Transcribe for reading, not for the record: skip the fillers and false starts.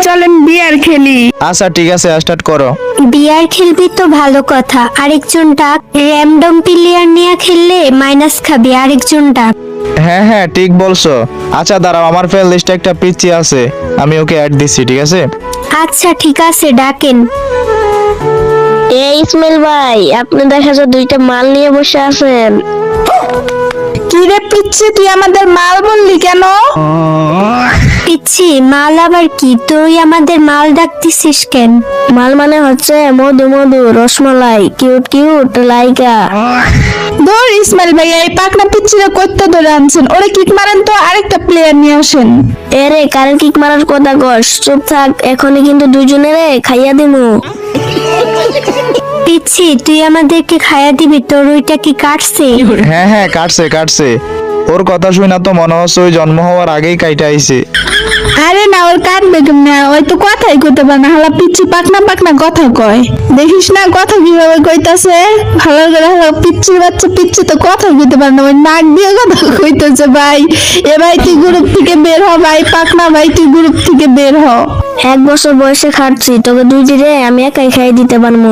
চলেন বিয়ার খেলি। আচ্ছা ঠিক আছে, স্টার্ট করো। বিয়ার খেলবি তো ভালো কথা, আরেকজন ডাক। র্যান্ডম প্লেয়ার নিয়ে খেললে মাইনাস খাবি, আরেকজন ডাক। হ্যাঁ হ্যাঁ ঠিক বলছো। আচ্ছা দাঁড়াও, আমার ফ্রেন্ড লিস্টে একটা পিচ্চি আছে, আমি ওকে অ্যাড দিচ্ছি, ঠিক আছে? আচ্ছা ঠিক আছে, ডাকেন। এই ইসমাইল ভাই, আপনি দেখা যায় দুইটা মাল নিয়ে বসে আছেন। কি রে পিচ্ছি, তুই আমাদের মাল বললি কেন? পিচ্ছি, মাল আবার কি? তুই আমাদের মাল ডাকতেছিস কেন? মাল মানে হচ্ছে মধু মধু, রসমালাই, কিউট কিউট লাইকা। ধর ইসমাইল ভাই, এই পাকনা পিচ্ছিরা কইতে ধরে আনছেন, ওরে কিক মারেন তো, আরেকটা প্লেয়ার নিয়ে আসেন। এরে কারেন্ট কিক মারার কথা কস, চুপ থাক, এখনই কিন্তু দুইজনেরে খাইয়া দিমু। পিচ্ছি, তুই আমাদেরকে খাইয়া দিবি? তোর ওইটা কি কাটছে? হ্যাঁ হ্যাঁ কাটছে কাটছে, ওর কথা শুই না তো মনে হচ্ছে ওই জন্ম হওয়ার আগেই কাইটা আইছে। আরে না, ওর কাটবে কেমনে? ওই তো কথাই কইতে পারে না, হালা পিচ্ছি পাকনা পাকনা কথা কয়। দেখিস না কথা কিভাবে কইতাছে, ভালো করে হালা পিচ্ছির বাচ্চা। পিচ্ছি তো কথা কইতে পারে না, ওই নাক দিয়ে কথা কইতেছে। ভাই এ ভাই তুই গ্রুপ থেকে বের হ, ভাই পাকনা ভাই তুই গ্রুপ থেকে বের হ। 1 বছর বয়সে খাচ্ছি, তোকে দুই দিনে আমি একাই খাই দিতে পারবো।